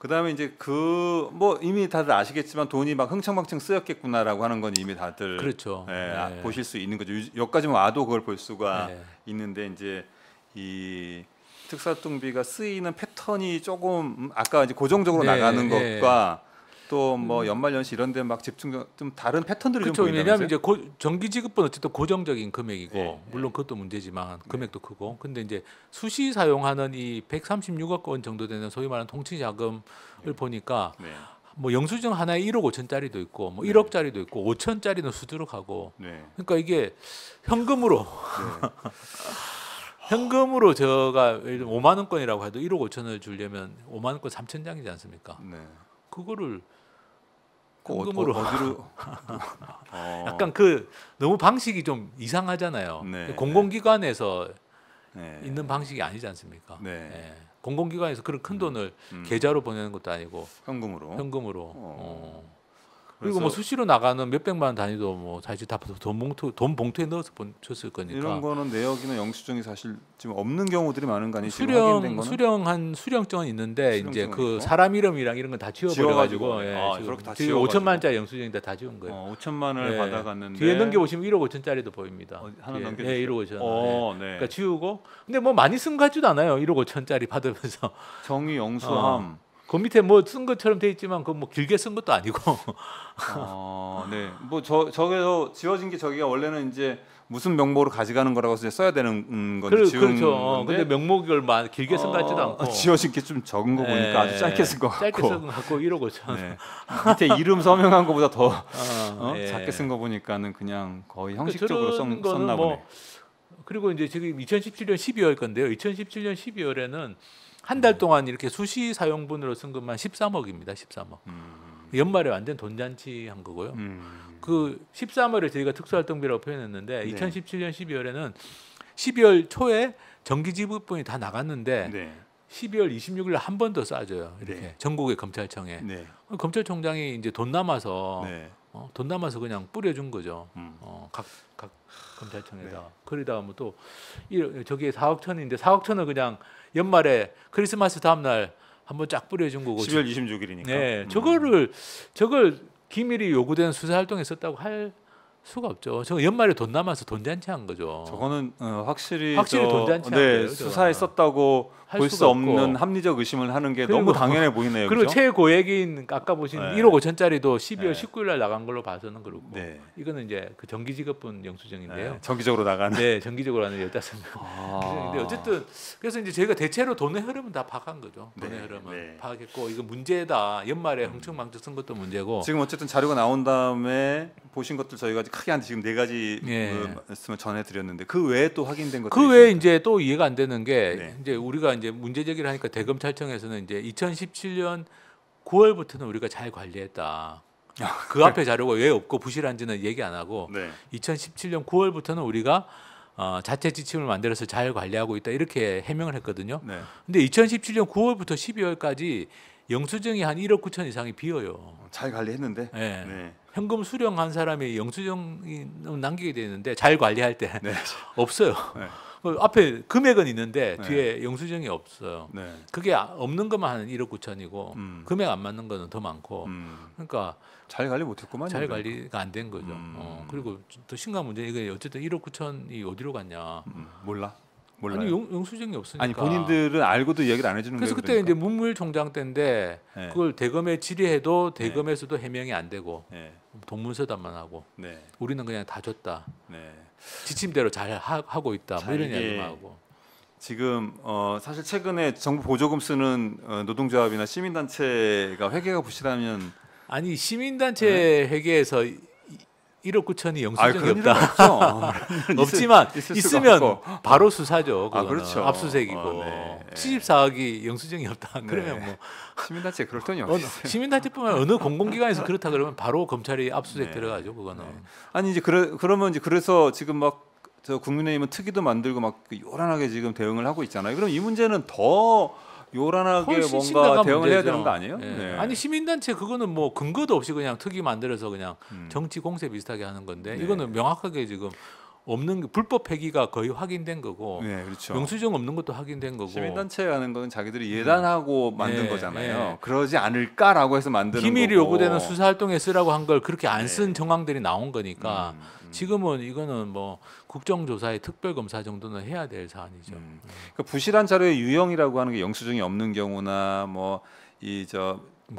그다음에 이제 그 뭐 이미 다들 아시겠지만 돈이 막 흥청망청 쓰였겠구나라고 하는 건 이미 다들 그렇죠. 예, 보실 수 있는 거죠. 여기까지만 와도 그걸 볼 수가 네. 있는데 이제 이 특사활동비가 쓰이는 패턴이 조금 아까 이제 고정적으로 네, 나가는 네. 것과 또 뭐 연말연시 이런 데 막 집중 좀 다른 패턴들이 그렇죠. 좀 왜냐하면 보인다면서요? 이제 정기지급은 어쨌든 고정적인 금액이고 네, 물론 그것도 문제지만 금액도 크고 근데 이제 수시 사용하는 이 136억 원 정도 되는 소위 말하는 통치자금을 보니까 네. 뭐 영수증 하나에 1억 5천짜리도 있고 뭐 네. 1억짜리도 있고 5천짜리는 수두룩하고 네. 그러니까 이게 현금으로 네. 현금으로 제가 예를 들면 5만 원권이라고 해도 1억 5천을 주려면 5만 원권 3천 장이지 않습니까? 네. 그거를 그 현금으로 어디로 약간 그 너무 방식이 좀 이상하잖아요. 네, 공공기관에서 네. 있는 방식이 아니지 않습니까? 네. 예. 공공기관에서 그런 큰 돈을 음. 계좌로 보내는 것도 아니고 현금으로. 현금으로. 그리고 그래서 뭐 수시로 나가는 몇 백만 원 단위도 뭐 사실 다 돈 봉투에 넣어서 줬을 거니까. 이런 거는 내역이나 영수증이 사실 지금 없는 경우들이 많은 거 아니에요? 지금 확인된 거는? 수령증은 있는데 이제 수령증은 그 있고. 사람 이름이랑 이런 건 다 지워버려가지고 지워가지고. 아, 저렇게 다 지금 지워가지고. 5천만 원짜리 영수증인데 다 지운 거예요. 5천만을 네. 받아갔는데 뒤에 넘겨보시면 1억 5천짜리도 보입니다. 하나 뒤에. 넘겨주세요. 네, 1억 5천. 네. 그러니까 지우고 근데 뭐 많이 쓴 것 같지도 않아요. 1억 5천짜리 받으면서 정의 영수함. 그 밑에 뭐 쓴 것처럼 돼 있지만 그 뭐 길게 쓴 것도 아니고. 네. 뭐 저게서 지워진 게 저기가 원래는 이제 무슨 명목으로 가져가는 거라고 해서 써야 되는 건데 지운 그렇죠. 건데 근데 명목을 막 길게 쓴 것 같지도 않고. 지워진 게 좀 적은 거 보니까 아주 짧게 쓴 것 같고. 짧게 쓴 것 같고 1억 5천. 네. 밑에 이름 서명한 것보다 더 예. 작게 쓴 거 보니까는 그냥 거의 그러니까 형식적으로 저런 거는 썼나 보네. 그리고 이제 지금 2017년 12월 건데요. 2017년 12월에는 한 달 동안 이렇게 수시 사용분으로 쓴 것만 13억입니다. 13억. 연말에 완전 돈잔치 한 거고요. 그 13월에 저희가 특수활동비라고 표현했는데 네. 2017년 12월에는 12월 초에 정기지급분이 다 나갔는데 네. 12월 26일 한 번 더 쏴줘요. 이렇게 네. 전국의 검찰청에. 네. 검찰총장이 이제 돈 남아서 네. 돈 남아서 그냥 뿌려준 거죠. 음. 각 검찰청에다. 네. 그러다가 뭐 또 저기에 4억 천인데 4억 천을 그냥 연말에 크리스마스 다음 날 한번 쫙 뿌려준 거고. 12월 26일이니까. 네, 저걸 기밀이 요구되는 수사 활동에 썼다고 할 수가 없죠. 저 연말에 돈 남아서 돈잔치 한 거죠. 저거는 확실히 돈잔치 한 네, 거예요, 수사에 저거는. 썼다고 할 볼 수 수가 없는 없고. 합리적 의심을 하는 게 그리고- 너무 당연해 보이네요. 그리고 그죠? 최고액인 아까 보신 네. 1억 5천짜리도 12월 네. 19일 날 나간 걸로 봐서는 그렇고. 네. 이거는 이제 그 정기지급분 영수증인데요. 네, 정기적으로 나가는. 네, 정기적으로 하는 15명. 아. 근데 어쨌든 그래서 이제 저희가 대체로 돈의 흐름은 다 파악한 거죠. 돈의 네, 흐름은 네. 파악했고 이거 문제다. 연말에 흥청망청 쓴 것도 문제고. 지금 어쨌든 자료가 나온 다음에 보신 것들 저희가 크게 한 지금 4가지 예. 말씀을 전해드렸는데 그 외에 또 확인된 것들 그 외에 이제 또 이해가 안 되는 게 네. 이제 우리가 이제 문제 제기를 하니까 대검찰청에서는 이제 2017년 9월부터는 우리가 잘 관리했다. 그 앞에 자료가 왜 없고 부실한지는 얘기 안 하고 네. 2017년 9월부터는 우리가 자체 지침을 만들어서 잘 관리하고 있다 이렇게 해명을 했거든요. 네. 근데 2017년 9월부터 12월까지 영수증이 한 1억 9천 이상이 비어요. 잘 관리했는데. 네. 네. 현금 수령한 사람이 영수증이 남기게 돼 있는데 잘 관리할 때 네. 없어요. 네. 그 앞에 금액은 있는데 네. 뒤에 영수증이 없어요. 네. 그게 없는 것만 한 1억 9천이고 금액 안 맞는 거는 더 많고 그러니까 잘 관리 못했구만. 잘 관리가 안 된 거죠. 그리고 더 심각한 문제 이게 어쨌든 1억 9천이 어디로 갔냐? 몰라요. 아니 영수증이 없으니까. 아니 본인들은 알고도 이야기를 안 해주는 그래서 거예요. 그때 그러니까? 이제 문무일총장 때인데 네. 그걸 대검에 질의해도 대검에서도 해명이 안 되고 네. 동문서답만 하고 네. 우리는 그냥 다 줬다. 네. 지침대로 잘 하고 있다. 뭐 이런 자, 이게 이야기만 하고. 지금 사실 최근에 정부 보조금 쓰는 노동조합이나 시민단체가 회계가 부실하면 아니 시민단체 회계에서 1억 9천이 영수증이 그런 없다. 일은 없죠. 없지만 있을 수가 있으면 없고. 바로 수사죠. 그거는. 그렇죠. 압수수색이고 네. 74억이 영수증이 없다. 그러면 네. 뭐 시민단체 그럴 돈이 없어요. 시민단체뿐만 아니라 어느 공공기관에서 그렇다 그러면 바로 검찰이 압수수색 네. 들어가죠. 그거는. 아니 이제 그러면 이제 그래서 지금 막 저 국민의힘은 특위도 만들고 막 요란하게 지금 대응을 하고 있잖아요. 그럼 이 문제는 더 요란하게 훨씬 뭔가 심각한 대응을 해야 문제죠. 되는 거 아니에요? 예. 네. 아니 시민단체 그거는 뭐 근거도 없이 그냥 특위 만들어서 그냥 정치 공세 비슷하게 하는 건데 네. 이거는 명확하게 지금 없는 게 불법 폐기가 거의 확인된 거고 네, 그렇죠. 영수증 없는 것도 확인된 거고 시민단체 하는 건 자기들이 예단하고 만든 네, 거잖아요. 네. 그러지 않을까라고 해서 만드는 비밀이 거고. 요구되는 수사 활동에 쓰라고 한 걸 그렇게 안 쓴 네. 정황들이 나온 거니까 지금은 이거는 뭐 국정조사의 특별검사 정도는 해야 될 사안이죠. 그 부실한 자료의 유형이라고 하는 게 영수증이 없는 경우나 뭐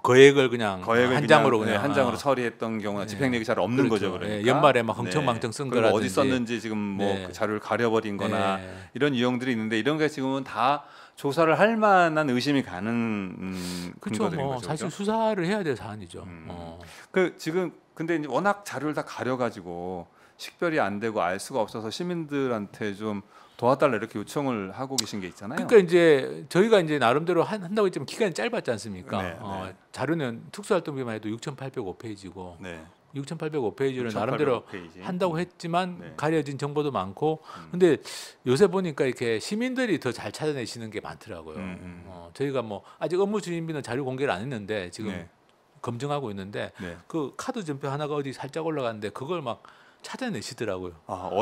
거액을 그냥 거액을 한 장으로 네, 그냥 한 장으로 처리했던 경우나 네. 집행력이 잘 없는 그렇죠. 거죠. 그러니까 예, 연말에 막 흥청망청 쓴 그리고 거라든지 어디 썼는지 지금 뭐 네. 그 자료를 가려버린 거나 네. 이런 유형들이 있는데 이런 게 지금은 다 조사를 할 만한 의심이 가는 그렇죠. 근거들인 뭐 거죠. 사실 그죠? 수사를 해야 될 사안이죠. 그 지금 근데 이제 워낙 자료를 다 가려가지고 식별이 안 되고 알 수가 없어서 시민들한테 좀 도와달라 이렇게 요청을 하고 계신 게 있잖아요. 그러니까 이제 저희가 이제 나름대로 한다고 했지만 기간이 짧았지 않습니까? 네, 네. 자료는 특수활동비만 해도 6,805페이지고 네. 6,805페이지를 나름대로 6,805페이지. 한다고 했지만 네. 가려진 정보도 많고 근데 요새 보니까 이렇게 시민들이 더 잘 찾아내시는 게 많더라고요. 저희가 뭐 아직 업무 추진비는 자료 공개를 안 했는데 지금 네. 검증하고 있는데 네. 그 카드 전표 하나가 어디 살짝 올라갔는데 그걸 막 찾아내시더라고요.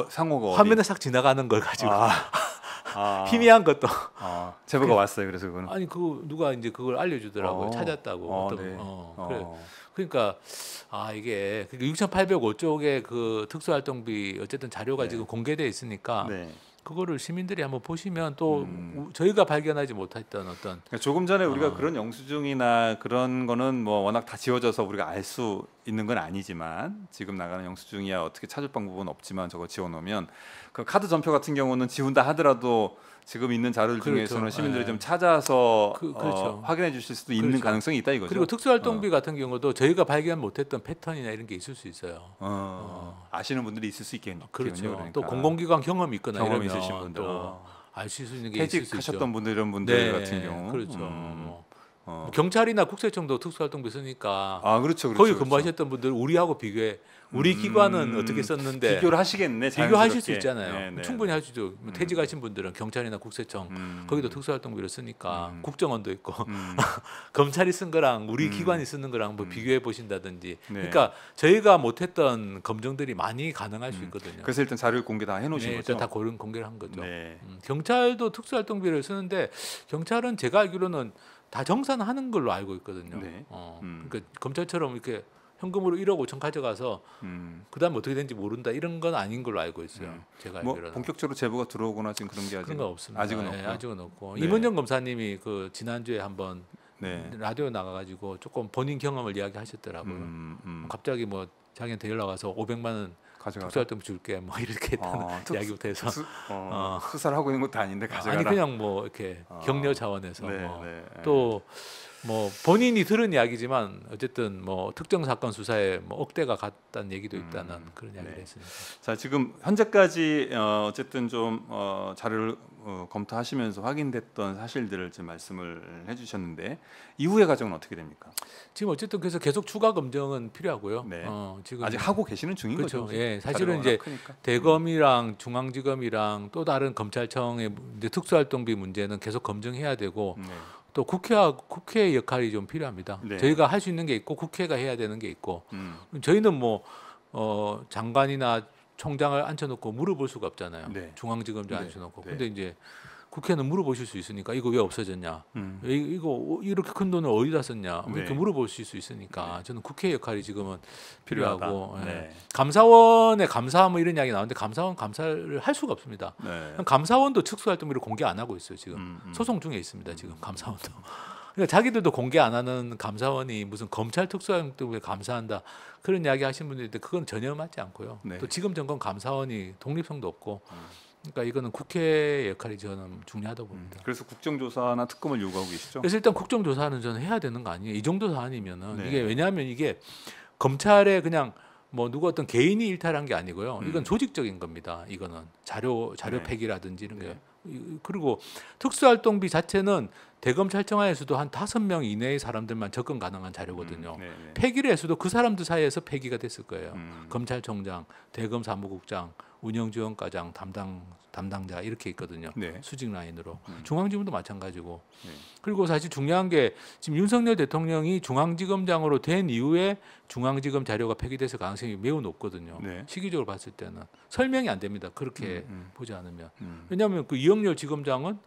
상호가 어디? 화면에 싹 지나가는 걸 가지고 아, 희미한 것도 제보가 왔어요. 그래서 그거는. 아니 그 누가 이제 그걸 알려주더라고요. 어. 찾았다고. 어떤 네. 그래. 그러니까 이게 6,805쪽의 그 특수활동비 어쨌든 자료가 네. 지금 공개돼 있으니까 네. 그거를 시민들이 한번 보시면 또 저희가 발견하지 못했던 어떤 그러니까 조금 전에 우리가 그런 영수증이나 그런 거는 뭐 워낙 다 지워져서 우리가 알 수 있는 건 아니지만 지금 나가는 영수증이야 어떻게 찾을 방법은 없지만 저거 지워놓으면 그 카드 전표 같은 경우는 지운다 하더라도 지금 있는 자료들 그렇죠. 중에서는 시민들이 네. 좀 찾아서 그렇죠. 확인해 주실 수도 있는 그렇죠. 가능성이 있다 이거죠. 그리고 특수활동비 같은 경우도 저희가 발견 못했던 패턴이나 이런 게 있을 수 있어요. 아시는 분들이 있을 수 있겠네요. 그렇죠. 그러니까. 또 공공기관 경험이 있거나 경험이 이러면 있으신 분들 또 알 수 있는 게 있을 수 있죠. 퇴직하셨던 분들 이런 분들 네, 같은 경우 그렇죠. 뭐 경찰이나 국세청도 특수활동비 쓰니까 그렇죠. 거기 근무하셨던 분들 우리하고 비교해 우리 기관은 어떻게 썼는데 비교를 하시겠네. 비교하실 수 자연스럽게. 있잖아요. 네, 네, 충분히 할 수 있죠. 퇴직하신 분들은 경찰이나 국세청 거기도 특수활동비를 쓰니까 국정원도 있고 검찰이 쓴 거랑 우리 기관이 쓰는 거랑 뭐 비교해 보신다든지. 네. 그러니까 저희가 못했던 검증들이 많이 가능할 수 있거든요. 그래서 일단 자료를 공개 다 해놓으신 네, 거죠. 일단 다 고른 공개를 한 거죠. 네. 경찰도 특수활동비를 쓰는데 경찰은 제가 알기로는 다 정산하는 걸로 알고 있거든요. 네. 그러니까 검찰처럼 이렇게 현금으로 1억 5천 가져가서 그다음 어떻게 되는지 모른다 이런 건 아닌 걸로 알고 있어요. 제가 뭐 알기로는. 본격적으로 제보가 들어오거나 지금 그런 게 그런 거 없습니다. 아직은 네, 없고. 아직은 없고. 네. 임은정 검사님이 그 지난주에 한번 네. 라디오 나가가지고 조금 본인 경험을 이야기하셨더라고요. 갑자기 뭐 자기한테 연락 와서 500만 원 가져가라. 특수활동비 줄게 뭐 이렇게 했다는 이야기부터 해서 수사를 하고 있는 것도 아닌데 가져가라. 아니 그냥 뭐 이렇게 격려 차원에서 네, 뭐 네. 또 뭐 본인이 들은 이야기지만 어쨌든 뭐 특정 사건 수사에 뭐 억대가 갔다는 얘기도 있다는 그런 이야기를 네. 했습니다. 자 지금 현재까지 어쨌든 좀 자료를 검토하시면서 확인됐던 사실들을 지금 말씀을 해주셨는데 이후의 과정은 어떻게 됩니까? 지금 어쨌든 그래서 계속 추가 검증은 필요하고요. 네. 지금 아직 하고 계시는 중인 그렇죠. 거죠. 예, 자료가 사실은 워낙 이제 크니까. 대검이랑 중앙지검이랑 또 다른 검찰청의 이제 특수활동비 문제는 계속 검증해야 되고 네. 또 국회의 역할이 좀 필요합니다. 네. 저희가 할 수 있는 게 있고 국회가 해야 되는 게 있고 음. 저희는 뭐 장관이나 총장을 앉혀놓고 물어볼 수가 없잖아요. 네. 중앙지검장 네. 앉혀놓고. 네. 근데 이제 국회는 물어보실 수 있으니까 이거 왜 없어졌냐? 음. 이거 이렇게 큰 돈을 어디다 썼냐? 뭐 네. 이렇게 물어보실 수 있으니까 저는 국회 역할이 지금은 필요하고 필요하다. 예. 네. 감사원의 감사 뭐 이런 이야기 나오는데 감사원 감사를 할 수가 없습니다. 네. 감사원도 특수활동비를 공개 안 하고 있어요 지금 소송 중에 있습니다 지금 감사원도. 그러니까 자기들도 공개 안 하는 감사원이 무슨 검찰 특수활동비를 감사한다 그런 이야기 하시는 분들이 있는데 그건 전혀 맞지 않고요. 네. 또 지금 정권 감사원이 독립성도 없고 그러니까 이거는 국회의 역할이 저는 중요하다고 봅니다. 그래서 국정조사나 특검을 요구하고 계시죠? 그래서 일단 국정조사는 저는 해야 되는 거 아니에요. 이 정도 사안이면은 네. 이게 왜냐하면 이게 검찰에 그냥 뭐 누구 어떤 개인이 일탈한 게 아니고요. 이건 조직적인 겁니다. 이거는 자료 네. 폐기라든지 이런 게. 네. 그리고 특수활동비 자체는 대검찰청 하에서도 한 5명 이내의 사람들만 접근 가능한 자료거든요. 네, 네. 폐기를 했어도 그 사람들 사이에서 폐기가 됐을 거예요. 음. 검찰총장, 대검 사무국장, 운영지원과장 담당자 이렇게 있거든요. 네. 수직 라인으로. 중앙지검도 마찬가지고. 네. 그리고 사실 중요한 게 지금 윤석열 대통령이 중앙지검장으로 된 이후에 중앙지검 자료가 폐기됐을 가능성이 매우 높거든요. 네. 시기적으로 봤을 때는 설명이 안 됩니다. 그렇게 음. 보지 않으면. 음. 왜냐하면 그 이영렬 지검장은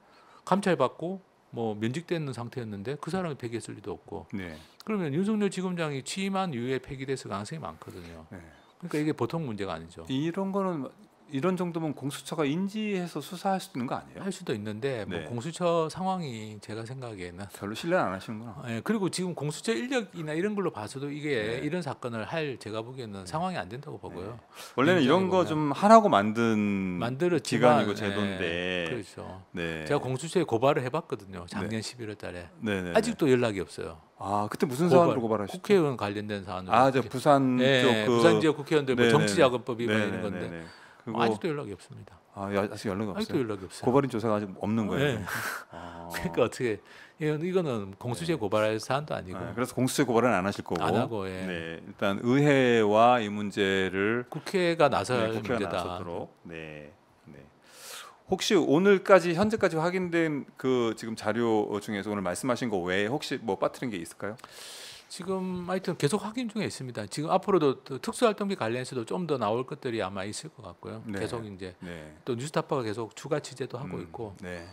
감찰받고 뭐 면직되는 상태였는데 그 사람이 폐기했을 리도 없고. 네. 그러면 윤석열 지검장이 취임한 이후에 폐기됐을 가능성이 많거든요. 네. 그러니까 이게 보통 문제가 아니죠. 이런 거는 이런 정도면 공수처가 인지해서 수사할 수 있는 거 아니에요? 할 수도 있는데 뭐 네. 공수처 상황이 제가 생각에는 별로 신뢰는 안 하시는구나. 예, 그리고 지금 공수처 인력이나 이런 걸로 봐서도 이게 네. 이런 사건을 할 제가 보기에는 상황이 안 된다고 보고요. 원래는 이런 거 좀 하라고 만든 만들었지만 기관이고 예, 제도인데. 그렇죠. 네. 제가 공수처에 고발을 해봤거든요. 작년 11월 달에. 네네. 아직도 연락이 없어요. 아 그때 무슨 사안으로 고발하셨죠? 국회의원 관련된 사안으로. 아저 부산 예, 쪽 그 부산 지역 국회의원들 뭐 네네네. 정치자금법 위반 이런 네네네네. 건데 그거 아직도 연락이 없습니다. 아직 연락이 아직도 없어요. 연락이 없어요. 고발인 조사가 아직 없는 거예요. 네. 아. 그러니까 어떻게 이거는 공수처에 고발할 사안도 아니고 네, 그래서 공수처 고발은 안 하실 거고. 안 하고, 예. 네, 일단 의회와 이 문제를 국회가 나설 국회가 문제다. 나서도록. 네, 네. 혹시 오늘까지 현재까지 확인된 그 지금 자료 중에서 오늘 말씀하신 거 외에 혹시 뭐 빠뜨린 게 있을까요? 지금 하여튼 계속 확인 중에 있습니다. 지금 앞으로도 또 특수활동비 관련해서도 좀 더 나올 것들이 아마 있을 것 같고요. 네. 계속 이제 네. 또 뉴스타파가 계속 추가 취재도 하고 있고. 네.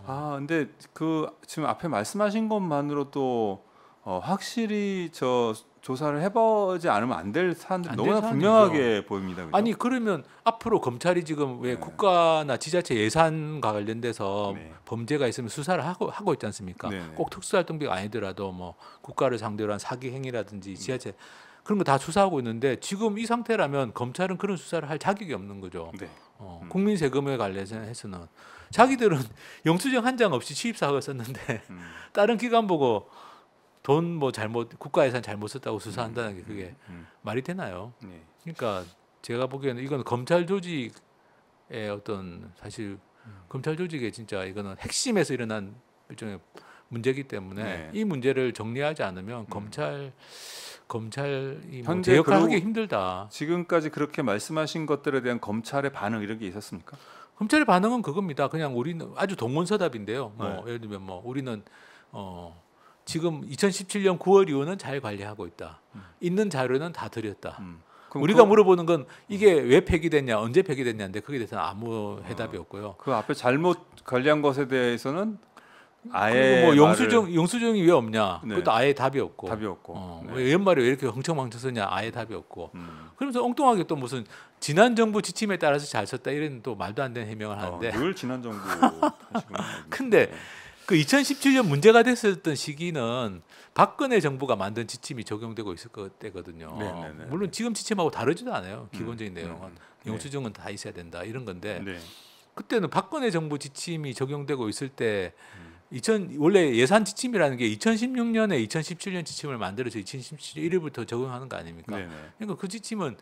어, 아 근데 그 지금 앞에 말씀하신 것만으로도 확실히 저 조사를 해보지 않으면 안 될 사안들이 안될 너무나 사안이죠. 분명하게 보입니다. 그죠? 아니 그러면 앞으로 검찰이 지금 왜 네. 국가나 지자체 예산과 관련돼서 네. 범죄가 있으면 수사를 하고 있지 않습니까? 네네. 꼭 특수활동비가 아니더라도 뭐 국가를 상대로 한 사기 행위라든지 지자체 그런 거 다 수사하고 있는데 지금 이 상태라면 검찰은 그런 수사를 할 자격이 없는 거죠. 네. 국민 세금에 관련해서는 자기들은 영수증 한 장 없이 취입사학을 썼는데 다른 기관 보고 돈 뭐 잘못 국가 예산 잘못 썼다고 수사한다는 게 그게 말이 되나요? 네. 그러니까 제가 보기에는 이건 검찰 조직의 어떤 사실 검찰 조직의 진짜 이거는 핵심에서 일어난 일종의 문제이기 때문에 네. 이 문제를 정리하지 않으면 검찰이 뭐 현재 제 역할을 그러고- 하기 힘들다. 지금까지 그렇게 말씀하신 것들에 대한 검찰의 반응 이런 게 있었습니까? 검찰의 반응은 그겁니다. 그냥 우리는 아주 동문서답인데요. 뭐 네. 예를 들면 뭐 우리는 지금 2017년 9월 이후는 잘 관리하고 있다. 있는 자료는 다 드렸다. 그럼 우리가 물어보는 건 이게 왜 폐기됐냐, 언제 폐기됐냐인데 그게 대해서는 아무 해답이 없고요. 그 앞에 잘못 관리한 것에 대해서는 아예 그리고 뭐 말을- 영수증이 왜 없냐? 네. 그것도 아예 답이 없고. 답이 없고. 네. 왜 연말에 왜 이렇게 흥청망청 쓰냐? 아예 답이 없고. 음. 그러면서 엉뚱하게 또 무슨 지난 정부 지침에 따라서 잘 썼다 이런 또 말도 안 되는 해명을 하는데. 늘 지난 정부 하시구나. 근데 그 2017년 문제가 됐었던 시기는 박근혜 정부가 만든 지침이 적용되고 있을 때거든요. 네네네. 물론 지금 지침하고 다르지도 않아요. 기본적인 내용은 네. 영수증은 다 있어야 된다 이런 건데 네. 그때는 박근혜 정부 지침이 적용되고 있을 때 원래 예산 지침이라는 게 2016년에 2017년 지침을 만들어서 2017년 1일부터 적용하는 거 아닙니까? 네네. 그러니까 그 지침은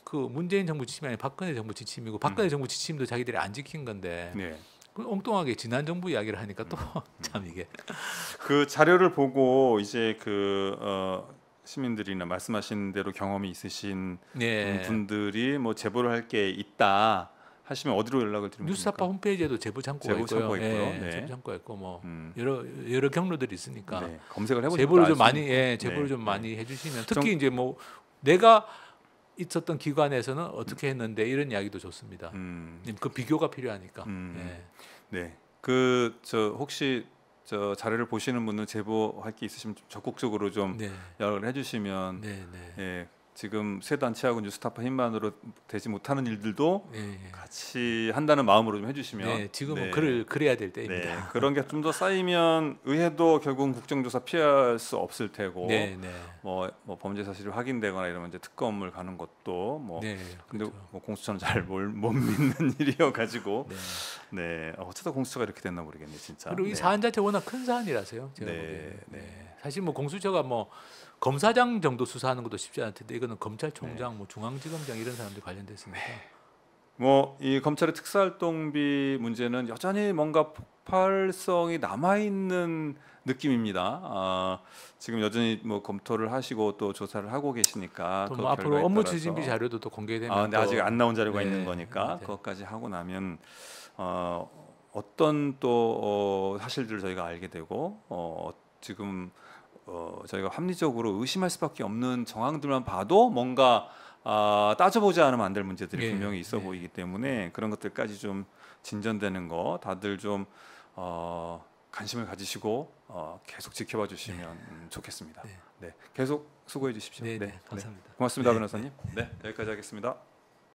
그 문재인 정부 지침이 아니라 박근혜 정부 지침이고 박근혜 정부 지침도 자기들이 안 지킨 건데 네. 그 엉뚱하게 지난 정부 이야기를 하니까 또 참 이게 그 자료를 보고 이제 시민들이나 말씀하신 대로 경험이 있으신 네. 분들이 뭐 제보를 할 게 있다 하시면 어디로 연락을 드리면 뉴스타파 됩니까? 홈페이지에도 제보 창구가 제보 있고요. 창구가 있고요. 예, 네. 제보 창구가 있고 뭐 음. 여러 경로들이 있으니까 네. 검색을 해보시면 제보를 또 좀 알 수 많이 있는- 제보를 네. 좀 네. 많이 해주시면 특히 이제 뭐 내가 있었던 기관에서는 어떻게 했는데 이런 이야기도 좋습니다. 그 비교가 필요하니까. 예. 네. 혹시 저 자료를 보시는 분은 제보할 게 있으시면 좀 적극적으로 좀 네, 연락을 해주시면 네, 네. 예, 지금 세 단체하고 뉴스타파 힘만으로 되지 못하는 일들도 예, 예. 같이 한다는 마음으로 좀 해주시면 네, 지금은 네. 그래야 될 때입니다. 네, 그런 게 좀 더 쌓이면 의회도 결국은 국정조사 피할 수 없을 테고 네, 네, 뭐 범죄 사실이 확인되거나 이러면 이제 특검을 가는 것도 뭐 네. 근데 그렇죠. 뭐 공수처는 잘 못 믿는 일이어 가지고 네. 네 어쩌다 공수처가 이렇게 됐나 모르겠네 진짜. 그리고 이 네. 사안 자체 워낙 큰 사안이라서요. 제가 네, 보기에는. 네. 네. 사실 뭐 공수처가 뭐 검사장 정도 수사하는 것도 쉽지 않을 텐데 이거는 검찰총장, 네. 뭐 중앙지검장 이런 사람들 관련됐으니까 뭐 이 검찰의 특수활동비 문제는 여전히 뭔가 폭발성이 남아 있는 느낌입니다. 지금 여전히 뭐 검토를 하시고 또 조사를 하고 계시니까 또 그 뭐 앞으로 결과에 업무 따라서 추진비 자료도 또 공개되면 근데 또 아직 안 나온 자료가 네, 있는 거니까 맞아요. 그것까지 하고 나면 어떤 또 사실들을 저희가 알게 되고 지금 저희가 합리적으로 의심할 수밖에 없는 정황들만 봐도 뭔가 따져보지 않으면 안 될 문제들이 예, 분명히 있어 예. 보이기 때문에 그런 것들까지 좀 진전되는 거 다들 좀 관심을 가지시고 계속 지켜봐 주시면 좋겠습니다. 네. 네, 계속 수고해 주십시오. 네, 네, 네, 감사합니다. 고맙습니다, 네, 변호사님. 네, 여기까지 하겠습니다.